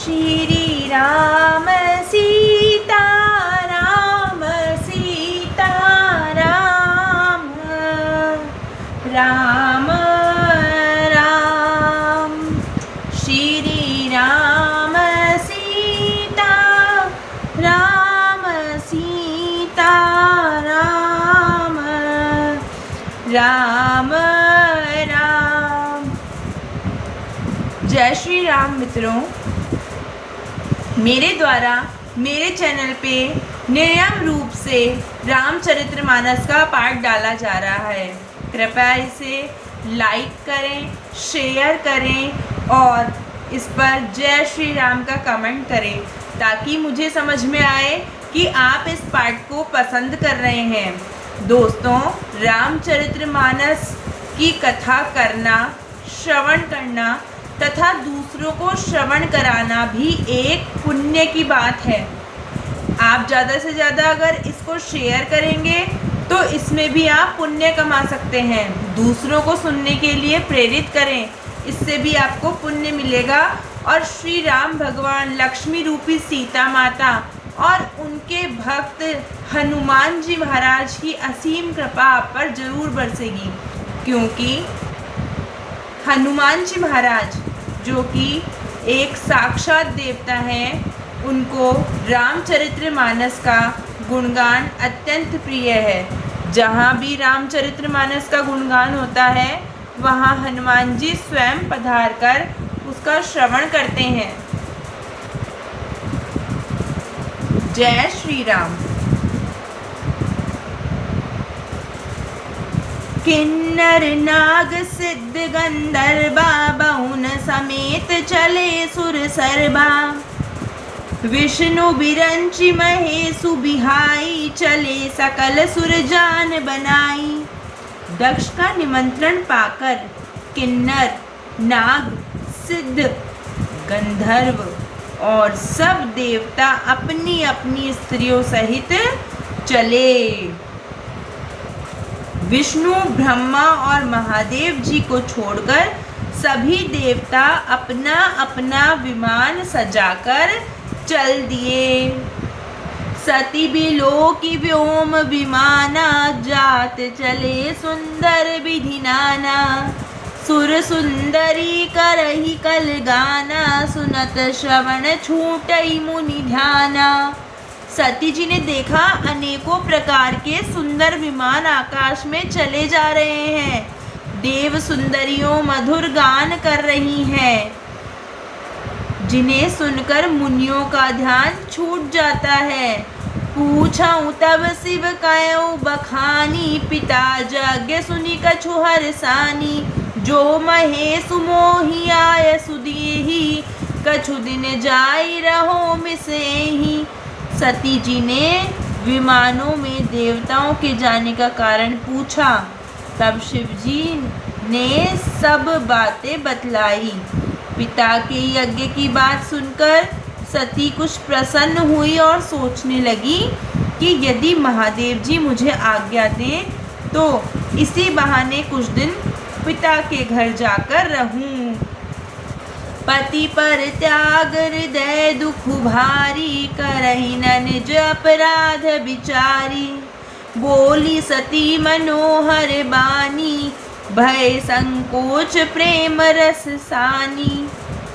श्री राम सीता राम सीता राम राम राम श्री राम सीता राम सीता राम राम राम। जय श्री राम मित्रों, मेरे द्वारा मेरे चैनल पे नियम रूप से रामचरितमानस का पाठ डाला जा रहा है। कृपया इसे लाइक करें, शेयर करें और इस पर जय श्री राम का कमेंट करें ताकि मुझे समझ में आए कि आप इस पाठ को पसंद कर रहे हैं। दोस्तों, रामचरितमानस की कथा करना, श्रवण करना तथा दूसरों को श्रवण कराना भी एक पुण्य की बात है। आप ज़्यादा से ज़्यादा अगर इसको शेयर करेंगे तो इसमें भी आप पुण्य कमा सकते हैं। दूसरों को सुनने के लिए प्रेरित करें, इससे भी आपको पुण्य मिलेगा। और श्री राम भगवान, लक्ष्मी रूपी सीता माता और उनके भक्त हनुमान जी महाराज की असीम कृपा आप पर जरूर बरसेगी, क्योंकि हनुमान जी महाराज जो कि एक साक्षात देवता हैं, उनको रामचरितमानस का गुणगान अत्यंत प्रिय है। जहाँ भी रामचरितमानस का गुणगान होता है वहाँ हनुमान जी स्वयं पधार कर उसका श्रवण करते हैं। जय श्री राम। किन्नर नाग सिद्ध गंधर्वा बहुन समेत चले सुर सरबा। विष्णु बिरंचि महेशु बिहाई चले सकल सुर जान बनाई। दक्ष का निमंत्रण पाकर किन्नर, नाग, सिद्ध, गंधर्व और सब देवता अपनी अपनी स्त्रियों सहित चले। विष्णु, ब्रह्मा और महादेव जी को छोड़कर सभी देवता अपना अपना विमान सजाकर चल दिए। सती बिलोकी व्योम विमाना जात चले सुंदर विधि नाना। सुर सुंदरी करही कल गाना सुनत श्रवण छूटई मुनि ध्याना। सती जी ने देखा अनेकों प्रकार के सुंदर विमान आकाश में चले जा रहे हैं। देव सुंदरियों मधुर गान कर रही हैं, जिन्हें सुनकर मुनियों का ध्यान छूट जाता है। पूछऊं तब शिव कयऊ बखानी, पिता यज्ञ सुनि कछु हरसानी। जो महेशु मोहि आय सुदेहि, कछु दिन जाई रहो मिसेहि। सती जी ने विमानों में देवताओं के जाने का कारण पूछा। तब शिव जी ने सब बातें बतलाई। पिता के यज्ञ की बात सुनकर सती कुछ प्रसन्न हुई और सोचने लगी कि यदि महादेव जी मुझे आज्ञा दें तो इसी बहाने कुछ दिन पिता के घर जाकर रहूं। पति पर त्याग हृदय दुख भारी, करहि न निज अपराध विचारी। बोली सती मनोहर बानी, भय संकोच प्रेम रस सानी।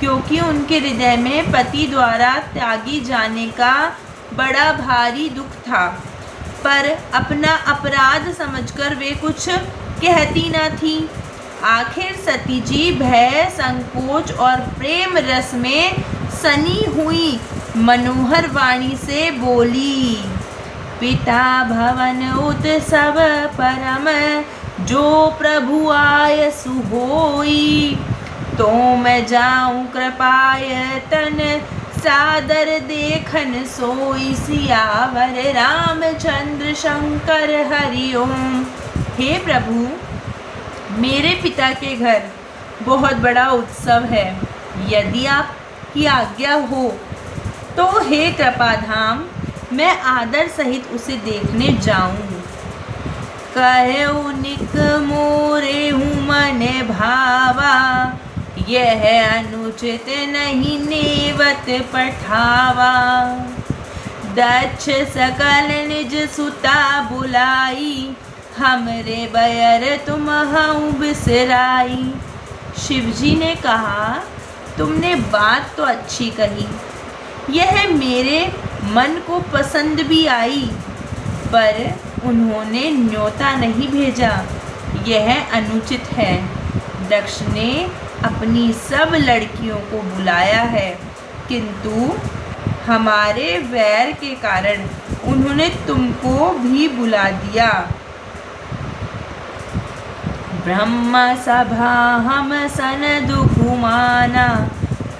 क्योंकि उनके हृदय में पति द्वारा त्यागी जाने का बड़ा भारी दुख था, पर अपना अपराध समझकर वे कुछ कहती न थी। आखिर सती जी भय, संकोच और प्रेम रस में सनी हुई मनोहर वाणी से बोली। पिता भवन उत्सव परम, जो प्रभु आय सुहोई। तो मैं जाऊं कृपायतन, सादर देखन सोई। सियावर रामचंद्र शंकर हरि ओम। हे प्रभु, मेरे पिता के घर बहुत बड़ा उत्सव है। यदि आपकी आज्ञा हो तो हे कृपाधाम, मैं आदर सहित उसे देखने जाऊं। कहऊ निक मोरे हूँ मन भावा, यह अनुचित नहीं नेवत पठावा। दक्ष सकल निज सुता बुलाई, हमरे बयर तुम हऊँ बिसराई। शिवजी ने कहा, तुमने बात तो अच्छी कही, यह मेरे मन को पसंद भी आई, पर उन्होंने न्योता नहीं भेजा, यह अनुचित है। दक्ष ने अपनी सब लड़कियों को बुलाया है, किंतु हमारे वैर के कारण उन्होंने तुमको भी बुला दिया। ब्रह्म सभा हम सन दुखुमाना,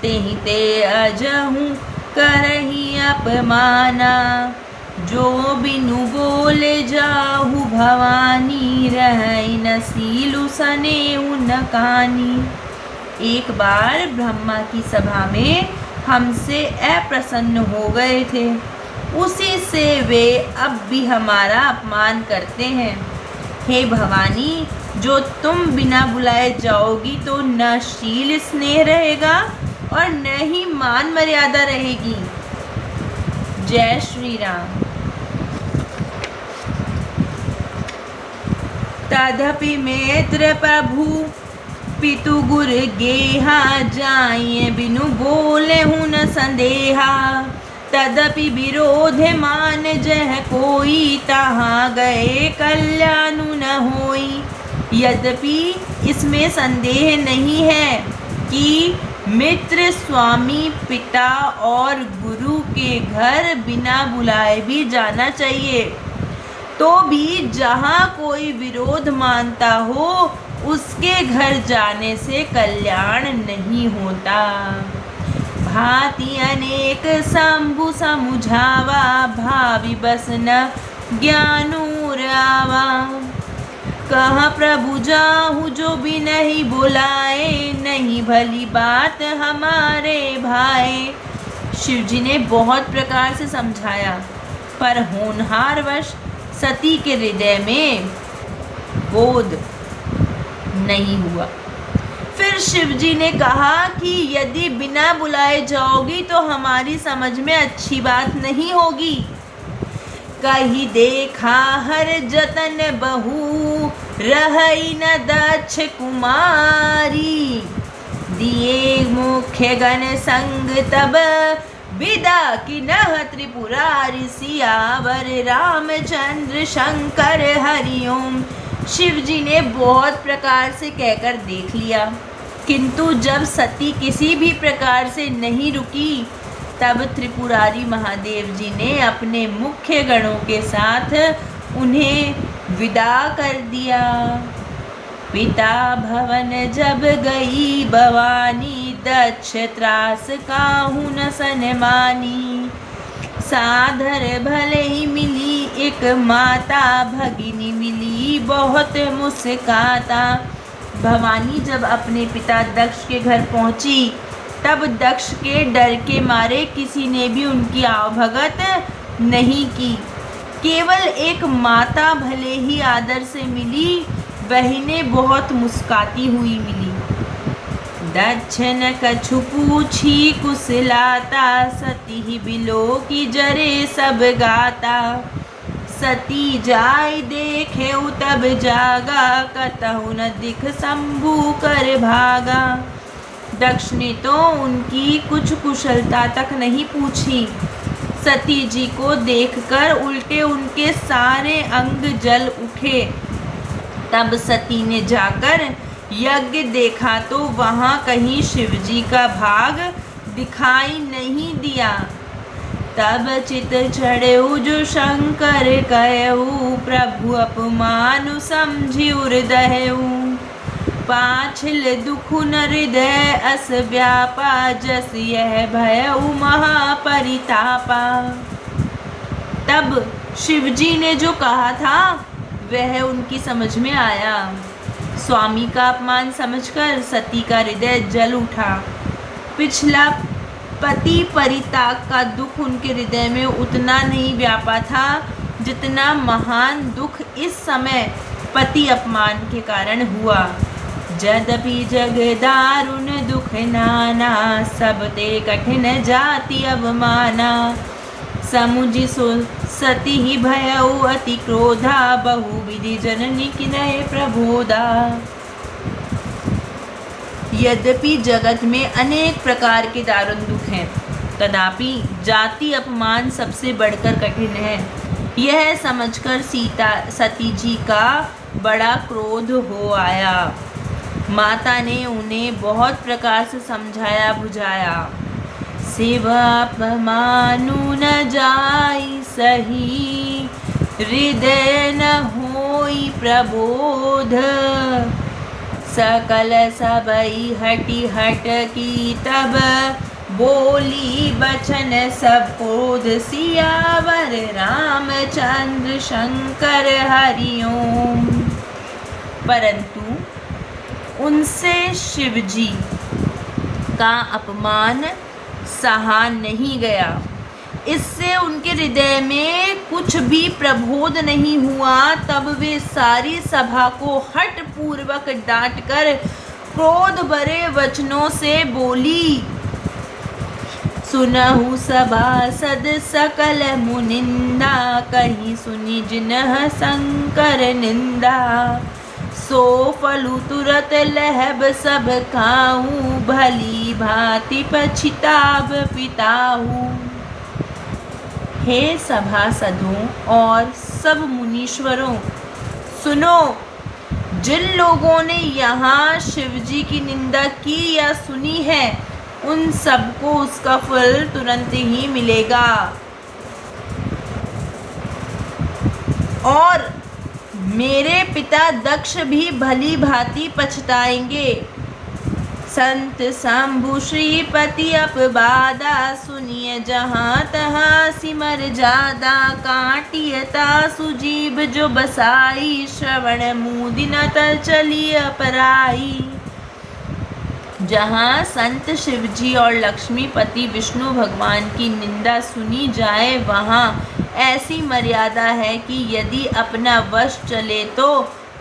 तेहि ते अजहूँ करही अपमाना। जो बिनु बोले जाहु भवानी, रहई न सीलु सनेहु न कानी। एक बार ब्रह्मा की सभा में हमसे अप्रसन्न हो गए थे, उसी से वे अब भी हमारा अपमान करते हैं। हे भवानी, जो तुम बिना बुलाए जाओगी तो न शील स्नेह रहेगा और न ही मान मर्यादा रहेगी। जय श्री राम। तदपि मित्र प्रभु पितु गुर गेहा, जाइए बिनु बोले हूँ न संदेहा। तदपि विरोध मान जह कोई, तहाँ गए कल्याण न होई। यद्यपि इसमें संदेह नहीं है कि मित्र, स्वामी, पिता और गुरु के घर बिना बुलाए भी जाना चाहिए, तो भी जहाँ कोई विरोध मानता हो उसके घर जाने से कल्याण नहीं होता। भांति अनेक शंभु समुझावा, भावी बस न ज्ञानूर आवा। कहाँ प्रभु जाहु जो भी नहीं बुलाए, नहीं भली बात हमारे भाई। शिवजी ने बहुत प्रकार से समझाया, पर होनहारवश सती के हृदय में बोध नहीं हुआ। फिर शिवजी ने कहा कि यदि बिना बुलाए जाओगी तो हमारी समझ में अच्छी बात नहीं होगी। कही देखा हर जतन बहू, रहई न दक्ष कुमारी। दिए मुख्य गण संग तब, विदा की नह त्रिपुरारी। सियावर रामचंद्र शंकर हरिओम। शिवजी ने बहुत प्रकार से कहकर देख लिया, किंतु जब सती किसी भी प्रकार से नहीं रुकी, तब त्रिपुरारी महादेव जी ने अपने मुख्य गणों के साथ उन्हें विदा कर दिया। पिता भवन जब गई भवानी, दक्ष त्रास काहू न सनमानी। साधर भले ही मिली एक माता, भगिनी मिली बहुत मुस्काता। भवानी जब अपने पिता दक्ष के घर पहुंची, तब दक्ष के डर के मारे किसी ने भी उनकी आवभगत नहीं की। केवल एक माता भले ही आदर से मिली, बहने बहुत मुस्काती हुई मिली। दक्ष न कछु पूछी कुशलाता, सती ही बिलो की जरे सब गाता। सती जाय देखे तब जागा, कतहु न दिख शंभु कर भागा। दक्ष ने तो उनकी कुछ कुशलता तक नहीं पूछी। सती जी को देखकर उल्टे उनके सारे अंग जल उठे। तब सती ने जाकर यज्ञ देखा तो वहाँ कहीं शिवजी का भाग दिखाई नहीं दिया। तब चित चढ़ेऊ जो शंकर कहऊ, प्रभु अपमानु समझी उर्दहऊ। पाछिल दुखु न हृदय अस व्यापा, जस यह भयऊ महापरितापा। तब शिवजी ने जो कहा था वह उनकी समझ में आया। स्वामी का अपमान समझकर सती का हृदय जल उठा। पिछला पति परिताप का दुख उनके हृदय में उतना नहीं व्यापा था जितना महान दुख इस समय पति अपमान के कारण हुआ। यद्यपि जग दारुण दुख नाना, सब ते कठिन जाति अवमाना। समुझि सती ही भयउ अति क्रोधा, बहुविधि जननी किनय प्रबोधा। यद्यपि जगत में अनेक प्रकार के दारुण दुख हैं, तथापि जाति अपमान सबसे बढ़कर कठिन है। यह समझकर सती जी का बड़ा क्रोध हो आया। माता ने उन्हें बहुत प्रकार से समझाया बुझाया। सेवा अपमानु न जाई सही, हृदय न होई प्रबोध। सकल सबई हटी हट की, तब बोली बचन सब क्रोध। सियावर रामचंद्र शंकर हरिओम। परंतु उनसे शिवजी का अपमान सहा नहीं गया। इससे उनके हृदय में कुछ भी प्रबोध नहीं हुआ। तब वे सारी सभा को हठ पूर्वक डांटकर क्रोध भरे वचनों से बोली। सुनहु सभासद सकल मुनिंदा, कहीं सुनी जिनह शंकर निंदा। सो फलु तुरत लहब सब खाऊं, भली भांति पछिताब पिताहू। हे सभासदों और सब मुनीश्वरों, सुनो, जिन लोगों ने यहाँ शिवजी की निंदा की या सुनी है, उन सबको उसका फल तुरंत ही मिलेगा। और मेरे पिता दक्ष भी भली भांति पछताएंगे। संत शंभु श्रीपति अपबादा, सुनिए जहाँ तहाँ सिमर जादा। काटियता सुजीव जो बसाई, श्रवण मुदिन तर चली अपराई। जहाँ संत शिवजी और लक्ष्मीपति विष्णु भगवान की निंदा सुनी जाए, वहाँ ऐसी मर्यादा है कि यदि अपना वश चले तो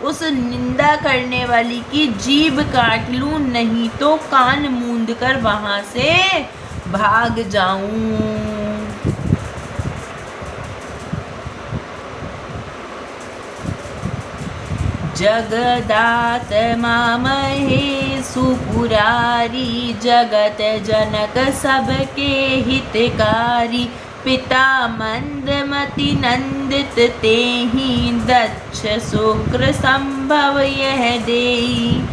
उस निंदा करने वाली की जीभ काट लूं, नहीं तो कान मूंद कर वहाँ से भाग जाऊं। जगदात मामहे सुपुरारी, जगत जनक सबके हितकारी। पिता मंदमति नंदित तेहि, दक्ष शुक्र संभव यह देई।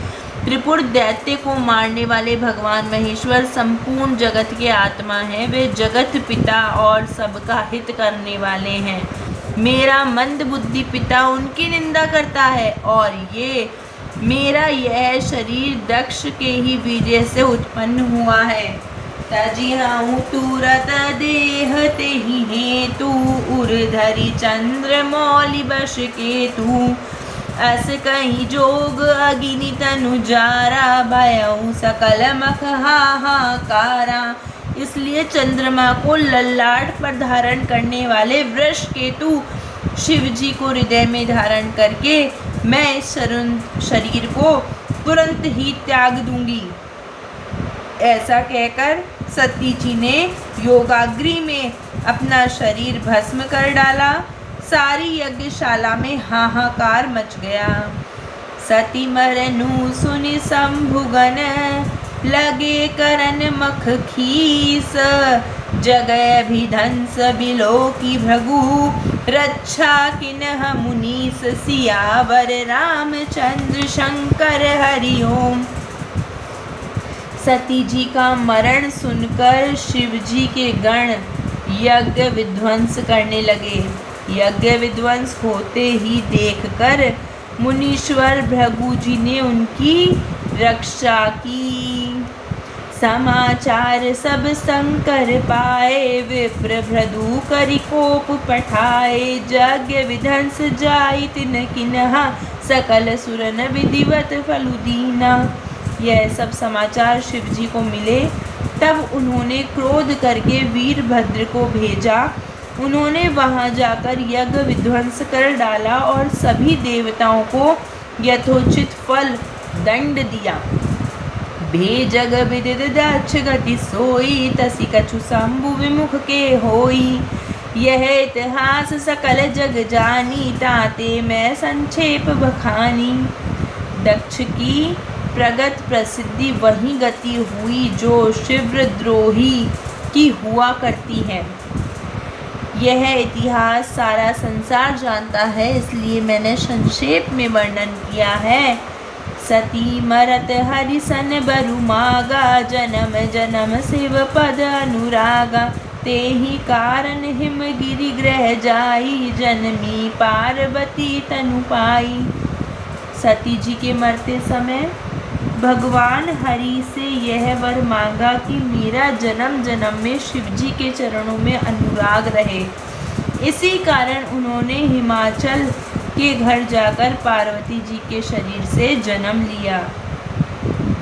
त्रिपुर दैत्य को मारने वाले भगवान महेश्वर संपूर्ण जगत के आत्मा हैं। वे जगत पिता और सबका हित करने वाले हैं। मेरा मंद बुद्धि पिता उनकी निंदा करता है, और ये मेरा यह शरीर दक्ष के ही वीर्य से उत्पन्न हुआ है। तजिहु तुरत देह तेहि हेतु, उर्धरि चंद्र मौलि बश केतु। अस कहीं जोग अगिनि तनु जारा, भयउ सकल मख हाहाकारा। इसलिए चंद्रमा को ललाट पर धारण करने वाले वृष केतु शिवजी को हृदय में धारण करके मैं इस शरीर को तुरंत ही त्याग दूंगी। ऐसा कहकर सती जी ने योगाग्नि में अपना शरीर भस्म कर डाला। सारी यज्ञशाला में हाहाकार मच गया। सती मरनु सुनि शंभुगन, लगे करन मख खीस। जगय भिधंस बिलोकी भृगु, रक्षा किन्ह मुनीस। सियावर रामचंद्र शंकर हरिओम। सती जी का मरण सुनकर शिवजी के गण यज्ञ विध्वंस करने लगे। यज्ञ विध्वंस होते ही देखकर मुनीश्वर भृगु जी ने उनकी रक्षा की। समाचार सब शंकर पाए, विप्र भृदु करि कोप पठाए। यज्ञ विध्वंस जाई तिन किन्हा, सकल सुरन विधिवत फलु दीना। यह सब समाचार शिवजी को मिले। तब उन्होंने क्रोध करके वीरभद्र को भेजा। उन्होंने वहां जाकर यज्ञ विध्वंस कर डाला और सभी देवताओं को यथोचित फल दंड दिया। भेजग विदित दक्ष गति सोई, तसी कछु शंभु विमुख के होई। यह इतिहास सकल जग जानी, ताते मैं संक्षेप बखानी। दक्ष की प्रगत प्रसिद्धि वही गति हुई जो शिवद्रोही की हुआ करती है। यह इतिहास सारा संसार जानता है, इसलिए मैंने संक्षेप में वर्णन किया है। सती मरत हरिसन बरु मागा, जन्म जन्म शिव पद अनुरागा। ते ही कारण हिमगिरि ग्रह जाई, जन्मी पार्वती तनु पाई। सती जी के मरते समय भगवान हरि से यह वर मांगा कि मेरा जन्म जन्म में शिव जी के चरणों में अनुराग रहे। इसी कारण उन्होंने हिमाचल के घर जाकर पार्वती जी के शरीर से जन्म लिया।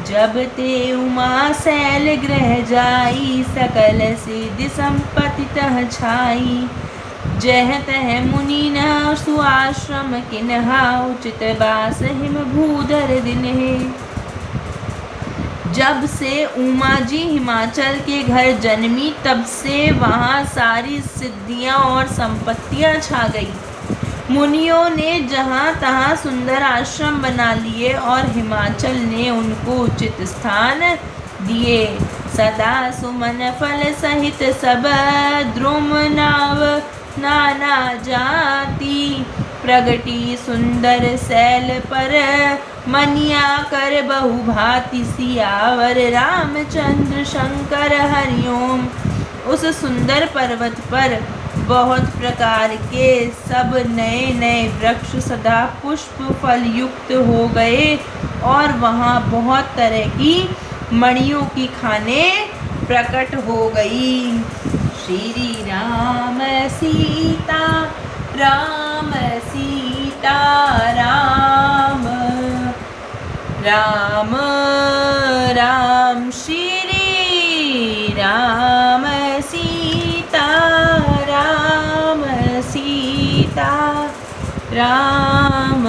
जब ते उमा शैल ग्रह जाई, सकल सिद्धि संपत्ति तह छाई। जह तह मुनि न सुआश्रम किन्हा, उचित बास हिम भूधर दिन्हे। जब से उमा जी हिमाचल के घर जन्मी, तब से वहाँ सारी सिद्धियाँ और संपत्तियाँ छा गई। मुनियों ने जहाँ तहाँ सुंदर आश्रम बना लिए और हिमाचल ने उनको उचित स्थान दिए। सदा सुमन फल सहित सब, द्रुम नाव नाना जाति। प्रगटी सुंदर शैल पर, मनिया कर बहु भांति। सियावर रामचंद्र शंकर हरिओम। उस सुंदर पर्वत पर बहुत प्रकार के सब नए नए वृक्ष सदा पुष्प फल युक्त हो गए, और वहाँ बहुत तरह की मणियों की खानें प्रकट हो गई। श्री राम सीता राम सीता राम, राम राम श्री राम सीता राम सीता राम।